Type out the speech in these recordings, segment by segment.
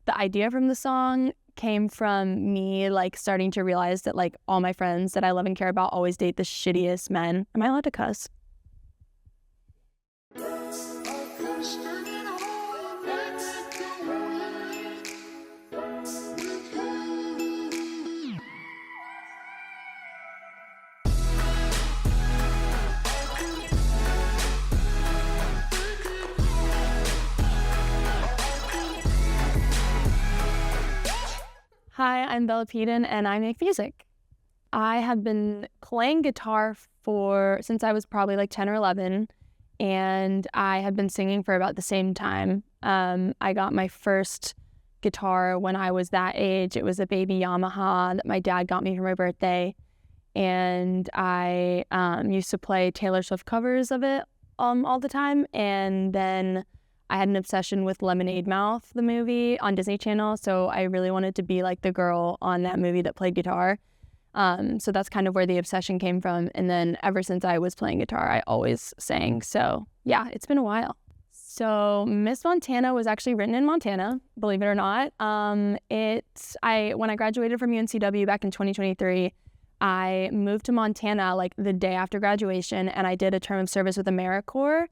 the idea from the song came from me like starting to realize that like all my friends that I love and care about always date the shittiest men. Am I allowed to cuss? Hi, I'm Bella Peadon and I make music. I have been playing guitar since I was probably like 10 or 11, and I have been singing for about the same time. I got my first guitar when I was that age. It was a baby Yamaha that my dad got me for my birthday, and I used to play Taylor Swift covers of it all the time, and then I had an obsession with Lemonade Mouth, the movie on Disney Channel, so I really wanted to be like the girl on that movie that played guitar. So that's kind of where the obsession came from. And then ever since I was playing guitar, I always sang. So yeah, it's been a while. So Miss Montana was actually written in Montana, believe it or not. When I graduated from UNCW back in 2023, I moved to Montana like the day after graduation, and I did a term of service with AmeriCorps.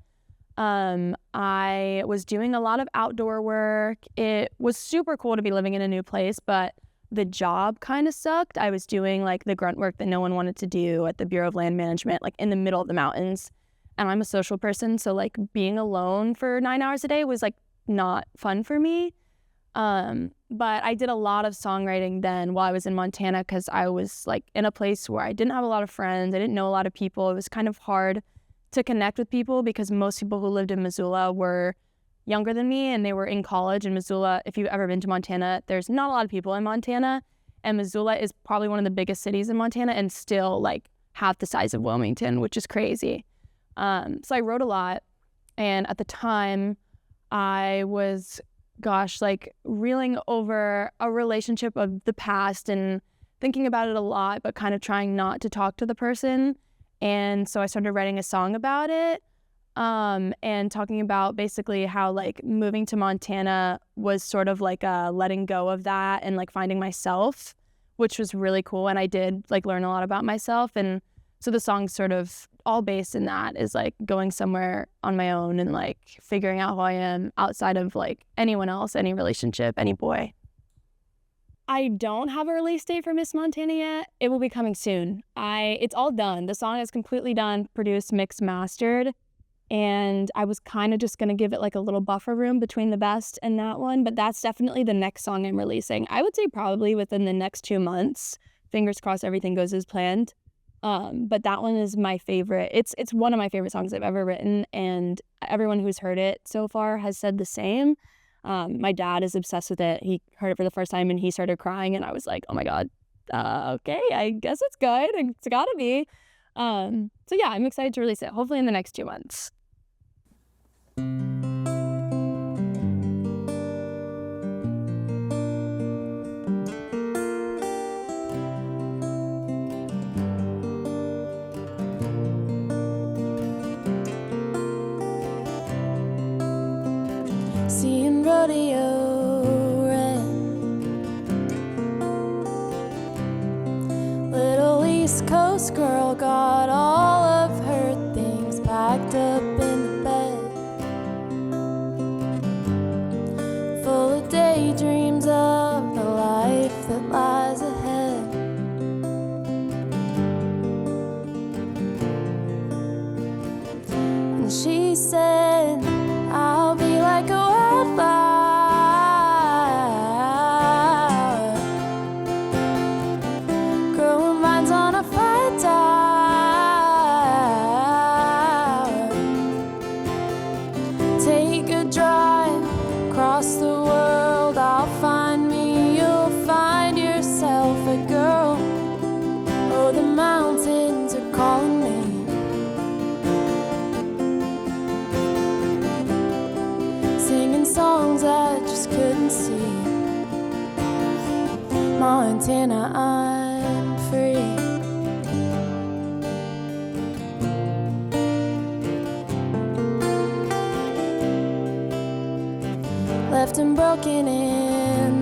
I was doing a lot of outdoor work. It was super cool to be living in a new place, but the job kind of sucked. I was doing like the grunt work that no one wanted to do at the Bureau of Land Management, like in the middle of the mountains. And I'm a social person, so like being alone for 9 hours a day was like not fun for me. But I did a lot of songwriting then while I was in Montana, because I was like in a place where I didn't have a lot of friends. I didn't know a lot of people. It was kind of hard to connect with people because most people who lived in Missoula were younger than me and they were in college. In Missoula, if you've ever been to Montana, there's not a lot of people in Montana, and Missoula is probably one of the biggest cities in Montana and still like half the size of Wilmington, which is crazy. So I wrote a lot, and at the time I was, like reeling over a relationship of the past and thinking about it a lot, but kind of trying not to talk to the person. And so I started writing a song about it, and talking about basically how like moving to Montana was sort of like a letting go of that and like finding myself, which was really cool. And I did like learn a lot about myself. And so the song's sort of all based in that, is like going somewhere on my own and like figuring out who I am outside of like anyone else, any relationship, any boy. I don't have a release date for Miss Montana yet. It will be coming soon. It's all done. The song is completely done, produced, mixed, mastered. And I was kind of just going to give it like a little buffer room between the best and that one. But that's definitely the next song I'm releasing. I would say probably within the next 2 months. Fingers crossed everything goes as planned. But that one is my favorite. It's one of my favorite songs I've ever written. And everyone who's heard it so far has said the same. My dad is obsessed with it. He heard it for the first time and he started crying, and I was like, oh my God, okay, I guess it's good. It's gotta be. So yeah, I'm excited to release it, hopefully in the next 2 months. Seeing rodeo red, little East Coast girl got all of her things packed up in the bed, full of daydreams of the life that lies ahead. And she said, I'll be like a wildflower, growing vines on a fire tower. Take a drive across the world, I'll find me, you'll find yourself a girl. Oh, the mountains are calling me. Singing songs I just couldn't see. Montana, I'm free. Left and broken in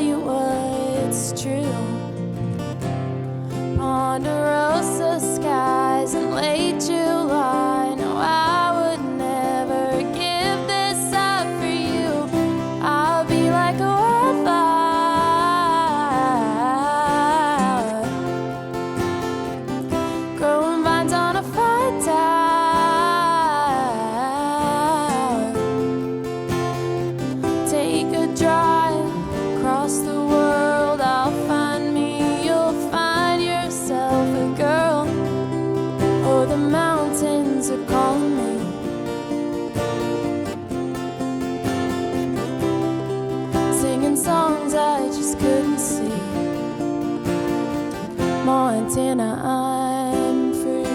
you what's true. Ponderosa skies in late July. No, I would never give this up for you. I'll be like a wildflower, growing vines on a fire tower. Take a drive across the world, I'll find me, you'll find yourself a girl. Oh, the mountains are calling me. Singing songs I just couldn't see. Montana, I'm free.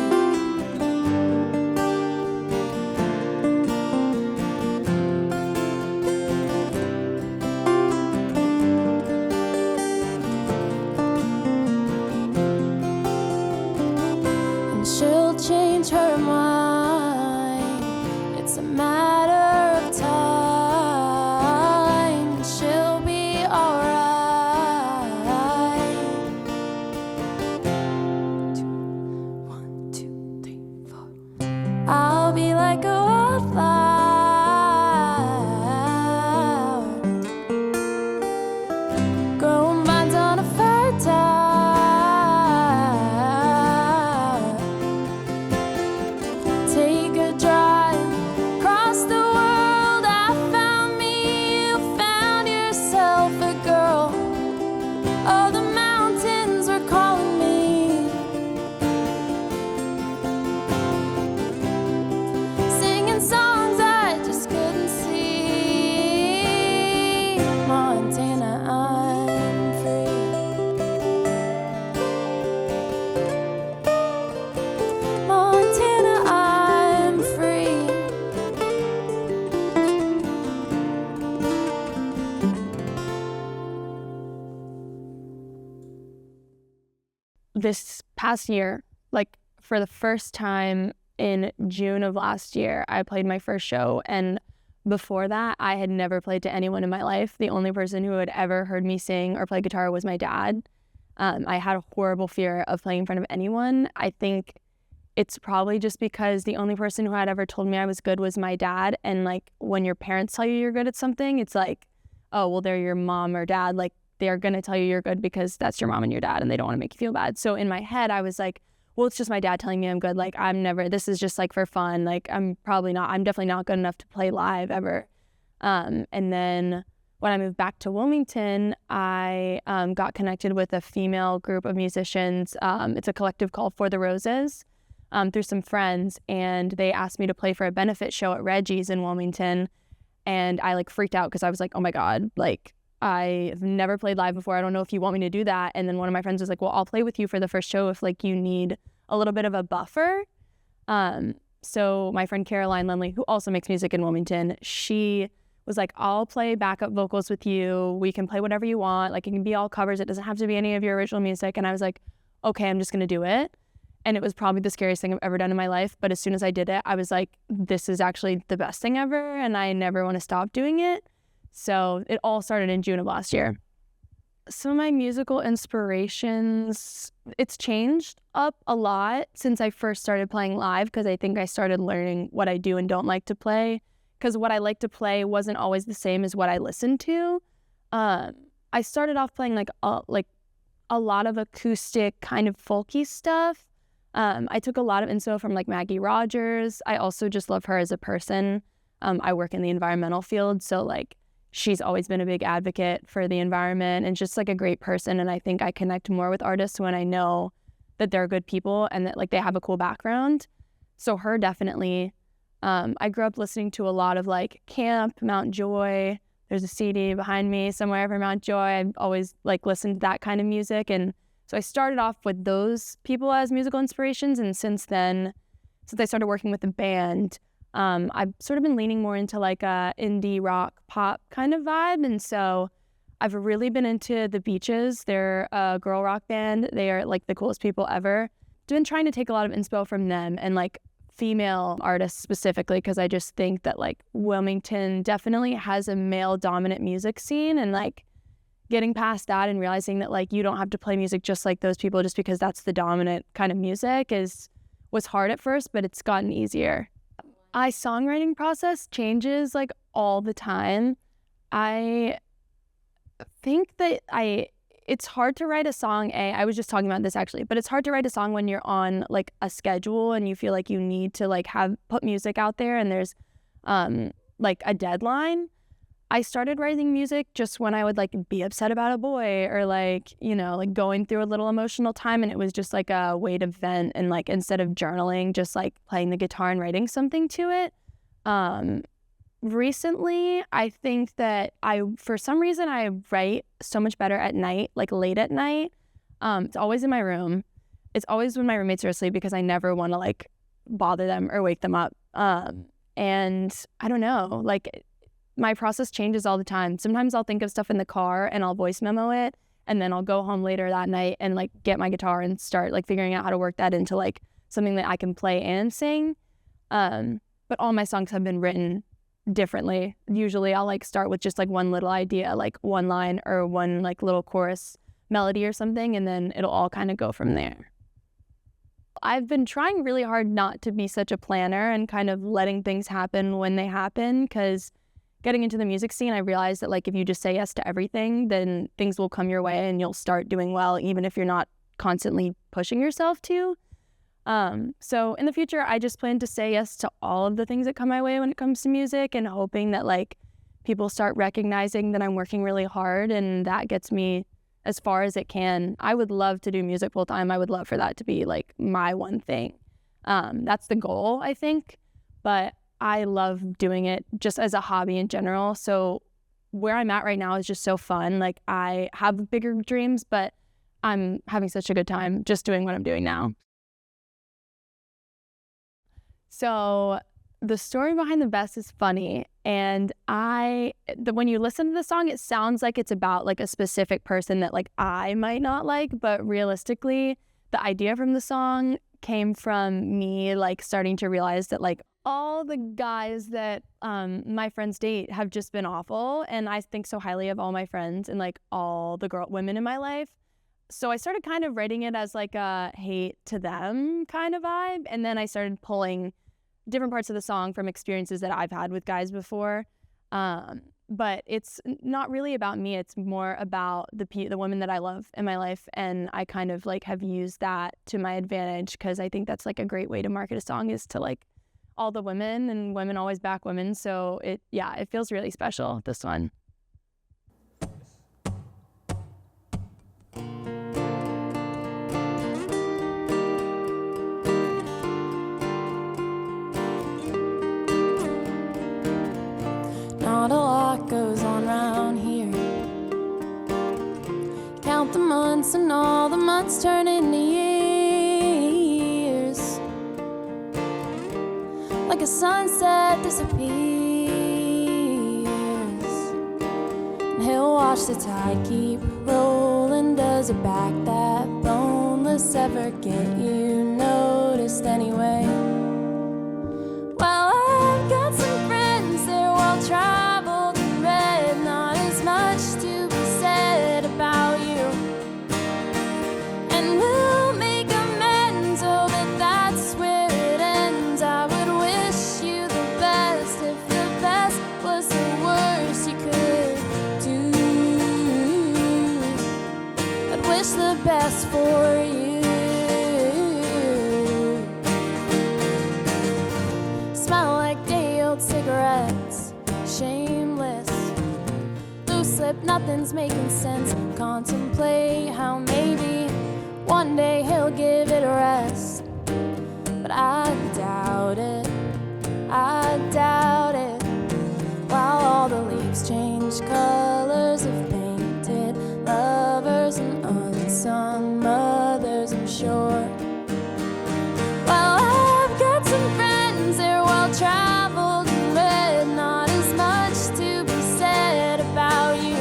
And she'll change her mind. It's a matter of time. She'll be alright. 1, 2, 3, 4. I'll be like a wildflower, growing vines on a fire tower. Take a drive across the world, I found me, you found yourself a girl. Oh, the mountains were calling me. Singing songs I just couldn't see. Montana, I'm free. Montana, I'm free. This past year, like for the first time in June of last year, I played my first show. And before that, I had never played to anyone in my life. The only person who had ever heard me sing or play guitar was my dad. I had a horrible fear of playing in front of anyone. I think it's probably just because the only person who had ever told me I was good was my dad. And like when your parents tell you you're good at something, it's like, oh, well, they're your mom or dad. Like they're going to tell you you're good because that's your mom and your dad and they don't want to make you feel bad. So in my head, I was like, well, it's just my dad telling me I'm good. Like this is just like for fun. Like I'm definitely not good enough to play live ever. And then when I moved back to Wilmington, I got connected with a female group of musicians. It's a collective called For the Roses, through some friends. And they asked me to play for a benefit show at Reggie's in Wilmington. And I like freaked out because I was like, oh my God, like I've never played live before. I don't know if you want me to do that. And then one of my friends was like, well, I'll play with you for the first show if like you need a little bit of a buffer. So my friend Caroline Lindley, who also makes music in Wilmington, she was like, I'll play backup vocals with you. We can play whatever you want. Like it can be all covers. It doesn't have to be any of your original music. And I was like, okay, I'm just going to do it. And it was probably the scariest thing I've ever done in my life. But as soon as I did it, I was like, this is actually the best thing ever. And I never want to stop doing it. So it all started in June of last year. Some of my musical inspirations, it's changed up a lot since I first started playing live, because I think I started learning what I do and don't like to play, because what I like to play wasn't always the same as what I listened to. I started off playing like a lot of acoustic kind of folky stuff. I took a lot of info from like Maggie Rogers. I also just love her as a person. I work in the environmental field, so like she's always been a big advocate for the environment and just like a great person. And I think I connect more with artists when I know that they're good people and that like they have a cool background. So her definitely. I grew up listening to a lot of like Camp, Mount Joy. There's a CD behind me somewhere for Mount Joy. I've always like listened to that kind of music. And so I started off with those people as musical inspirations. And since then, since I started working with the band, I've sort of been leaning more into like a indie rock pop kind of vibe. And so I've really been into the Beaches. They're a girl rock band. They are like the coolest people ever. I've been trying to take a lot of inspo from them and like female artists specifically, because I just think that like Wilmington definitely has a male dominant music scene, and like getting past that and realizing that like you don't have to play music just like those people just because that's the dominant kind of music was hard at first, but it's gotten easier. My songwriting process changes like all the time. I think that it's hard to write a song. I was just talking about this actually, but it's hard to write a song when you're on like a schedule and you feel like you need to like put music out there and there's like a deadline. I started writing music just when I would like be upset about a boy or like, you know, like going through a little emotional time, and it was just like a way to vent, and like instead of journaling, just like playing the guitar and writing something to it. Recently, I think that for some reason, I write so much better at night, like late at night. It's always in my room. It's always when my roommates are asleep because I never want to like bother them or wake them up. And I don't know, like my process changes all the time. Sometimes I'll think of stuff in the car and I'll voice memo it, and then I'll go home later that night and like get my guitar and start like figuring out how to work that into like something that I can play and sing. But all my songs have been written differently. Usually I'll like start with just like one little idea, like one line or one like little chorus melody or something, and then it'll all kind of go from there. I've been trying really hard not to be such a planner and kind of letting things happen when they happen, because getting into the music scene, I realized that like if you just say yes to everything, then things will come your way and you'll start doing well, even if you're not constantly pushing yourself to. So in the future, I just plan to say yes to all of the things that come my way when it comes to music, and hoping that like people start recognizing that I'm working really hard, and that gets me as far as it can. I would love to do music full time. I would love for that to be like my one thing. That's the goal, I think, but I love doing it just as a hobby in general. So where I'm at right now is just so fun. Like I have bigger dreams, but I'm having such a good time just doing what I'm doing now. So the story behind the best is funny. And when you listen to the song, it sounds like it's about like a specific person that like I might not like, but realistically, the idea from the song came from me like starting to realize that like all the guys that my friends date have just been awful, and I think so highly of all my friends and like all the women in my life. So I started kind of writing it as like a hate to them kind of vibe, and then I started pulling different parts of the song from experiences that I've had with guys before. But it's not really about me. It's more about the women that I love in my life, and I kind of like have used that to my advantage, because I think that's like a great way to market a song, is to like all the women, and women always back women. So it feels really special, this one. Not a lot goes on round here. Count the months and all the months turn into years. Like a sunset disappears, and he'll watch the tide keep rolling. Does it back that boneless ever get you noticed anyway? Well, I've got some friends, they're well traveled and read. Not as much to be said about you, and we'll make amends. Oh, but that's where it ends. I would wish you the best if the best was the worst you could do. I'd wish the best for you. Smell like day old cigarettes, shameless, loose lip, nothing's making sense. Contemplate how maybe one day he'll give it a rest, but I doubt it, I doubt it. While all the leaves change colors of painted lovers and unsung mothers, I'm sure. Well, I've got some friends, they're well traveled and read. Not as much to be said about you,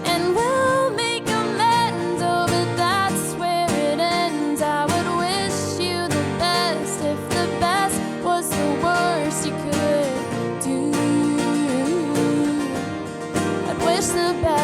and we'll make amends. Oh, but that's where it ends. I would wish you the best if the best was the worst you could do. I'd wish the best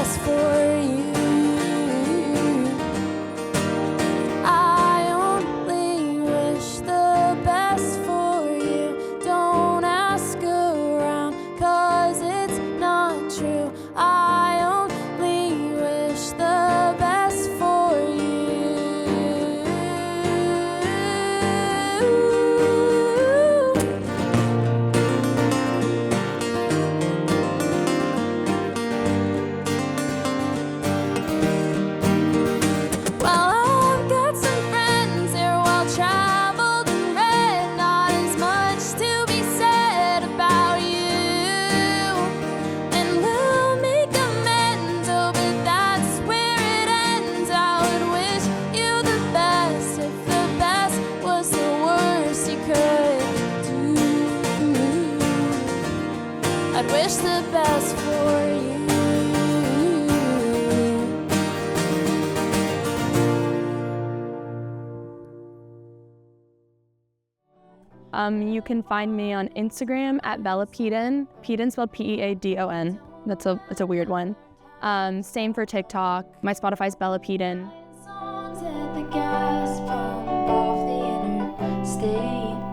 best for you. You can find me on Instagram at Bella Peadon. Peadon spelled Peadon. That's a weird one. Same for TikTok. My Spotify's Bella Peadon. Songs at the gas pump off the interstate.